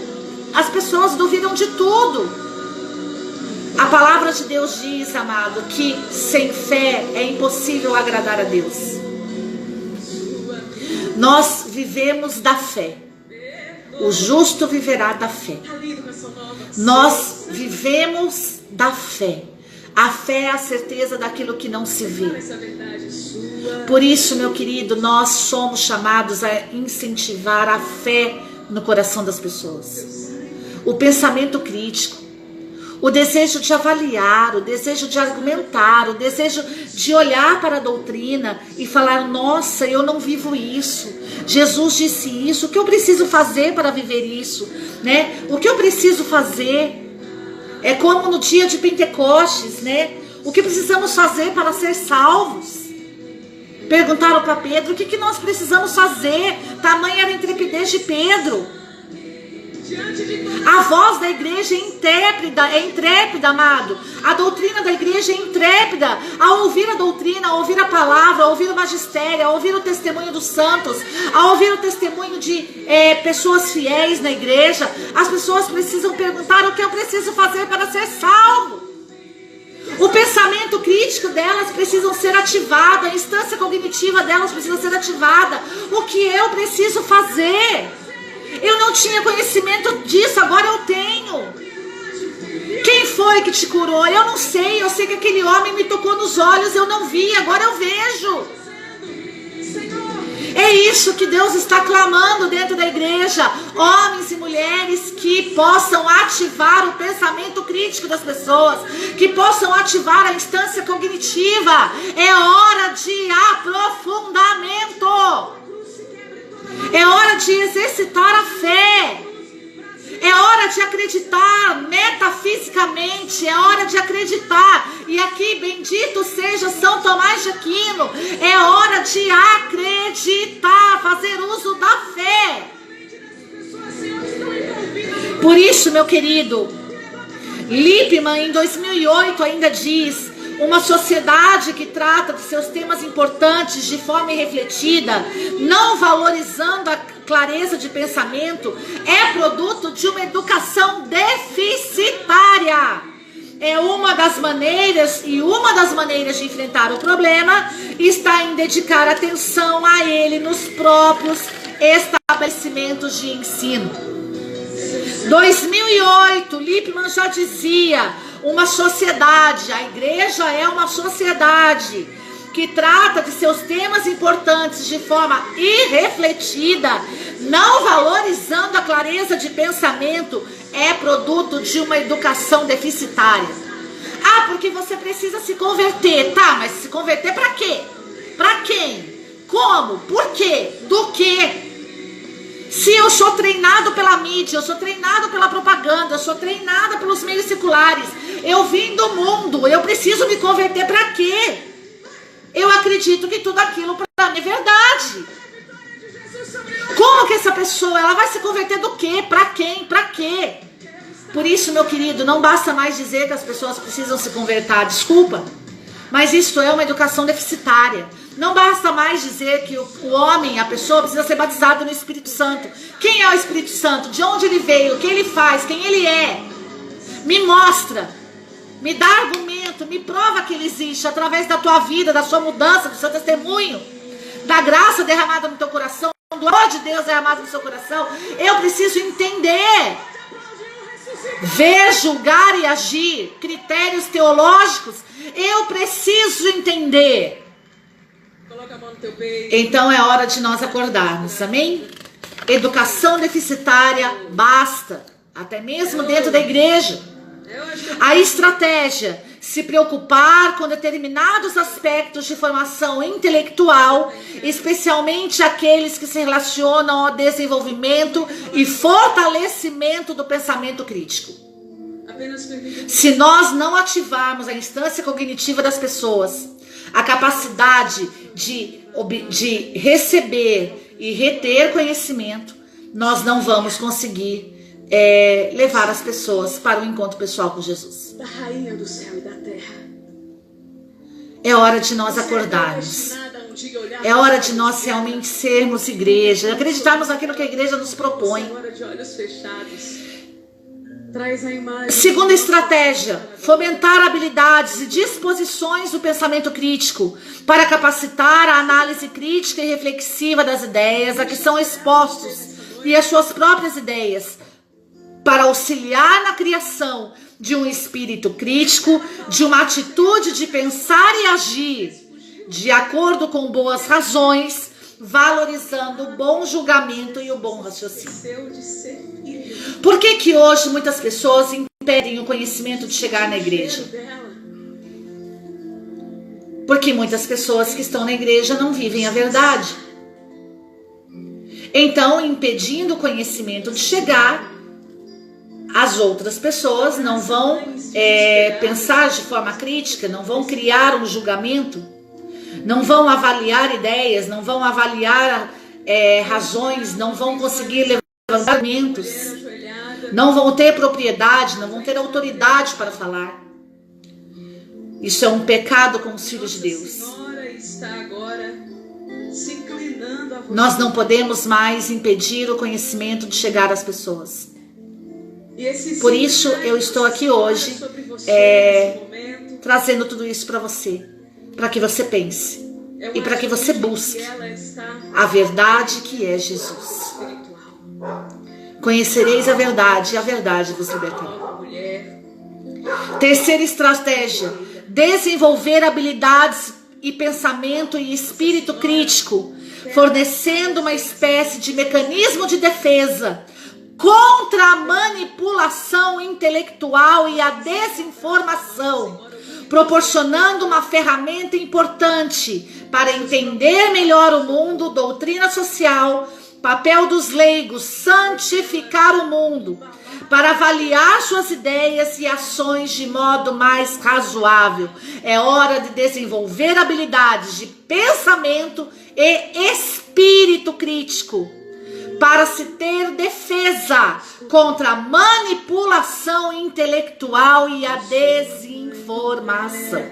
as pessoas duvidam de tudo. A palavra de Deus diz, amado, que sem fé é impossível agradar a Deus. Nós vivemos da fé. O justo viverá da fé. Nós vivemos da fé. A fé é a certeza daquilo que não se vê. Por isso, meu querido, nós somos chamados a incentivar a fé no coração das pessoas. O pensamento crítico, o desejo de avaliar, o desejo de argumentar, o desejo de olhar para a doutrina e falar: nossa, eu não vivo isso. Jesus disse isso, o que eu preciso fazer para viver isso? Né? O que eu preciso fazer? É como no dia de Pentecostes, né? O que precisamos fazer para ser salvos? Perguntaram para Pedro: o que nós precisamos fazer? Tamanha era a intrepidez de Pedro. A voz da igreja é intrépida, amado. A doutrina da igreja é intrépida. Ao ouvir a doutrina, ao ouvir a palavra, ao ouvir o magistério, ao ouvir o testemunho dos santos, ao ouvir o testemunho de pessoas fiéis na igreja, as pessoas precisam perguntar: o que eu preciso fazer para ser salvo? O pensamento crítico delas precisa ser ativado, a instância cognitiva delas precisa ser ativada. O que eu preciso fazer? Eu não tinha conhecimento disso, agora eu tenho. Quem foi que te curou? Eu não sei, eu sei que aquele homem me tocou nos olhos, eu não vi, agora eu vejo. É isso que Deus está clamando dentro da igreja. Homens e mulheres que possam ativar o pensamento crítico das pessoas, que possam ativar a instância cognitiva. É hora de aprofundamento. É hora de exercitar a fé. É hora de acreditar metafisicamente. É hora de acreditar. E aqui, bendito seja São Tomás de Aquino. É hora de acreditar, fazer uso da fé. Por isso, meu querido, Lippmann em 2008 ainda diz: uma sociedade que trata de seus temas importantes de forma irrefletida, não valorizando a clareza de pensamento, é produto de uma educação deficitária. É uma das maneiras de enfrentar o problema está em dedicar atenção a ele nos próprios estabelecimentos de ensino. 2008, Lippmann já dizia: uma sociedade, a igreja é uma sociedade que trata de seus temas importantes de forma irrefletida, não valorizando a clareza de pensamento, é produto de uma educação deficitária. Ah, porque você precisa se converter. Tá, mas se converter para quê? Para quem? Como? Por quê? Do quê? Se eu sou treinado pela mídia, eu sou treinado pela propaganda, eu sou treinada pelos meios seculares, eu vim do mundo, eu preciso me converter para quê? Eu acredito que tudo aquilo para mim é verdade. Como que essa pessoa, ela vai se converter do quê? Para quem? Para quê? Por isso, meu querido, não basta mais dizer que as pessoas precisam se converter, desculpa, mas isso é uma educação deficitária. Não basta mais dizer que o homem, a pessoa, precisa ser batizado no Espírito Santo. Quem é o Espírito Santo? De onde ele veio? O que ele faz? Quem ele é? Me mostra. Me dá argumento. Me prova que ele existe através da tua vida, da sua mudança, do seu testemunho, da graça derramada no teu coração, do amor de Deus derramado no seu coração. Eu preciso entender. Ver, julgar e agir. Critérios teológicos. Eu preciso entender. Então é hora de nós acordarmos, amém? Educação deficitária basta, até mesmo dentro da igreja. A estratégia, se preocupar com determinados aspectos de formação intelectual, especialmente aqueles que se relacionam ao desenvolvimento e fortalecimento do pensamento crítico. Se nós não ativarmos a instância cognitiva das pessoas, a capacidade de receber e reter conhecimento, nós não vamos conseguir levar as pessoas para o encontro pessoal com Jesus. Da rainha do céu e da terra. É hora de nós acordarmos. É hora de nós realmente sermos igreja, acreditarmos naquilo que a igreja nos propõe. Segunda estratégia, fomentar habilidades e disposições do pensamento crítico para capacitar a análise crítica e reflexiva das ideias a que são expostos e as suas próprias ideias, para auxiliar na criação de um espírito crítico, de uma atitude de pensar e agir de acordo com boas razões, valorizando o bom julgamento e o bom raciocínio. Por que hoje muitas pessoas impedem o conhecimento de chegar na igreja? Porque muitas pessoas que estão na igreja não vivem a verdade. Então, impedindo o conhecimento de chegar, as outras pessoas não vão pensar de forma crítica, não vão criar um julgamento, não vão avaliar ideias, não vão avaliar razões, não vão conseguir levantar argumentos, não vão ter propriedade, não vão ter autoridade para falar. Isso é um pecado com os filhos de Deus. Nós não podemos mais impedir o conhecimento de chegar às pessoas. Por isso eu estou aqui hoje trazendo tudo isso para você, para que você pense e para que você busque a verdade que é Jesus. Conhecereis a verdade e a verdade vos libertará. Terceira estratégia: desenvolver habilidades e pensamento e espírito crítico, fornecendo uma espécie de mecanismo de defesa contra a manipulação intelectual e a desinformação, proporcionando uma ferramenta importante para entender melhor o mundo, doutrina social, papel dos leigos, santificar o mundo, para avaliar suas ideias e ações de modo mais razoável. É hora de desenvolver habilidades de pensamento e espírito crítico, para se ter defesa contra a manipulação intelectual e a desinformação.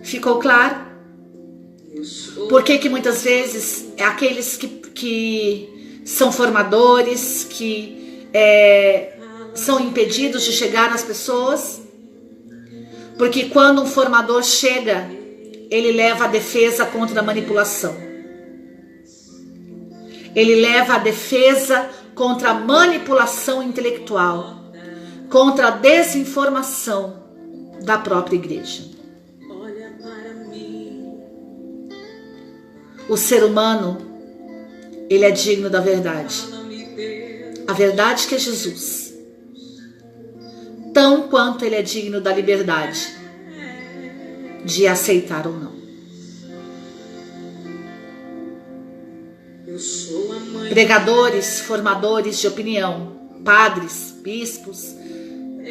Ficou claro? Por que muitas vezes aqueles que são formadores, que são impedidos de chegar às pessoas? Porque quando um formador chega, ele leva a defesa contra a manipulação. Ele leva a defesa contra a manipulação intelectual, contra a desinformação da própria igreja. O ser humano, ele é digno da verdade. A verdade que é Jesus. Tão quanto ele é digno da liberdade de aceitar ou não. Pregadores, formadores de opinião, padres, bispos,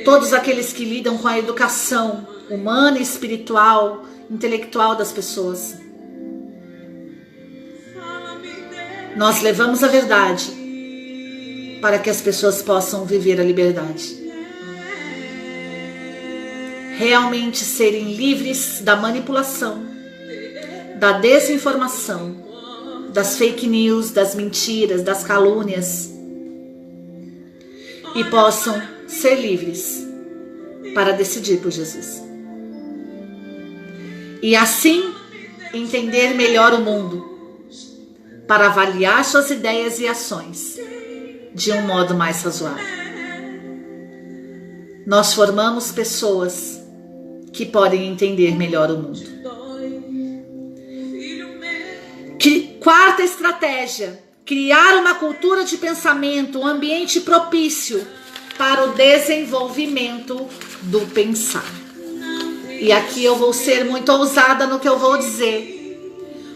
todos aqueles que lidam com a educação humana, espiritual, intelectual das pessoas. Nós levamos a verdade para que as pessoas possam viver a liberdade. Realmente serem livres da manipulação, da desinformação, das fake news, das mentiras, das calúnias, e possam ser livres para decidir por Jesus. E assim entender melhor o mundo, para avaliar suas ideias e ações de um modo mais razoável. Nós formamos pessoas que podem entender melhor o mundo. Quarta estratégia: criar uma cultura de pensamento, um ambiente propício para o desenvolvimento do pensar. E aqui eu vou ser muito ousada no que eu vou dizer.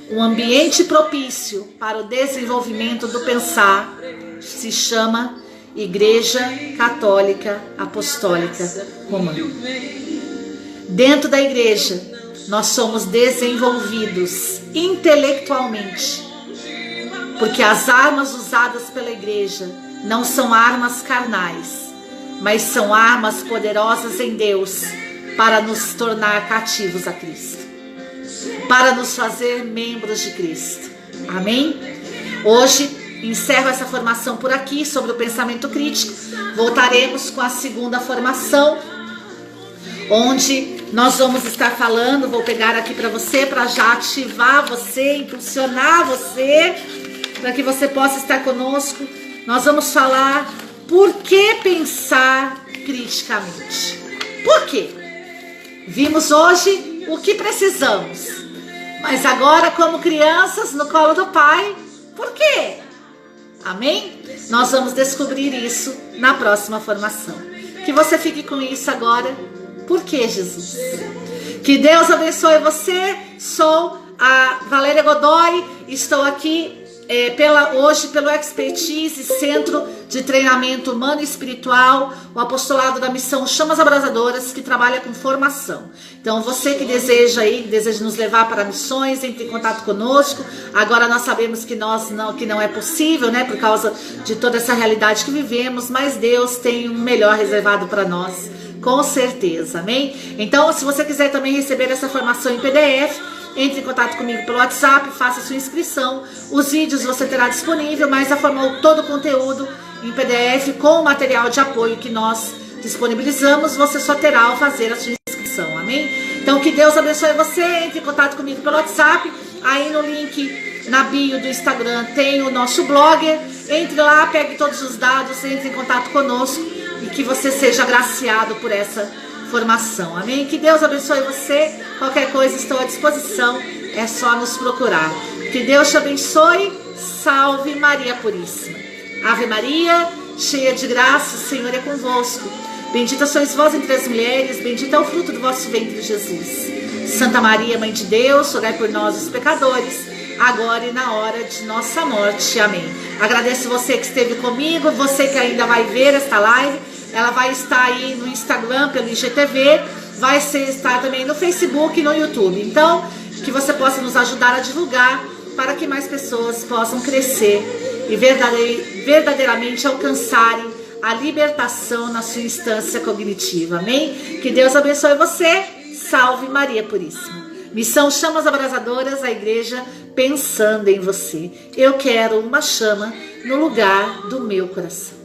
Um ambiente propício para o desenvolvimento do pensar se chama Igreja Católica Apostólica Romana. Dentro da igreja, nós somos desenvolvidos intelectualmente, porque as armas usadas pela igreja não são armas carnais, mas são armas poderosas em Deus para nos tornar cativos a Cristo, para nos fazer membros de Cristo. Amém? Hoje encerro essa formação por aqui sobre o pensamento crítico. Voltaremos com a segunda formação, onde nós vamos estar falando, vou pegar aqui para você, para já ativar você, impulsionar você, para que você possa estar conosco. Nós vamos falar Por que pensar criticamente? Por quê? Vimos hoje o que precisamos, mas agora, como crianças no colo do Pai, por quê? Amém? Nós vamos descobrir isso na próxima formação. Que você fique com isso agora. Por que, Jesus? Que Deus abençoe você. Sou a Valéria Godoy. Estou aqui hoje pelo Expertise, Centro de Treinamento Humano e Espiritual, o apostolado da missão Chamas Abrasadoras, que trabalha com formação. Então você que deseja nos levar para missões, entre em contato conosco. Agora nós sabemos que não é possível, né, por causa de toda essa realidade que vivemos, mas Deus tem um melhor reservado para nós, com certeza, amém? Então, se você quiser também receber essa formação em PDF, entre em contato comigo pelo WhatsApp, faça sua inscrição. Os vídeos você terá disponível, mas todo o conteúdo em PDF com o material de apoio que nós disponibilizamos, você só terá ao fazer a sua inscrição, amém? Então que Deus abençoe você. Entre em contato comigo pelo WhatsApp. Aí no link na bio do Instagram tem o nosso blogger. Entre lá, pegue todos os dados, entre em contato conosco e que você seja agraciado por essa formação, amém? Que Deus abençoe você. Qualquer coisa, estou à disposição, é só nos procurar. Que Deus te abençoe. Salve Maria Puríssima. Ave Maria, cheia de graça, o Senhor é convosco. Bendita sois vós entre as mulheres, bendito é o fruto do vosso ventre, Jesus. Santa Maria, Mãe de Deus, rogai por nós, os pecadores, agora e na hora de nossa morte. Amém. Agradeço você que esteve comigo, você que ainda vai ver esta live. Ela vai estar aí no Instagram, pelo IGTV, vai estar também no Facebook e no YouTube. Então, que você possa nos ajudar a divulgar para que mais pessoas possam crescer e verdadeiramente alcançarem a libertação na sua instância cognitiva. Amém? Que Deus abençoe você. Salve Maria Puríssima. Missão Chamas Abrasadoras, a igreja pensando em você. Eu quero uma chama no lugar do meu coração.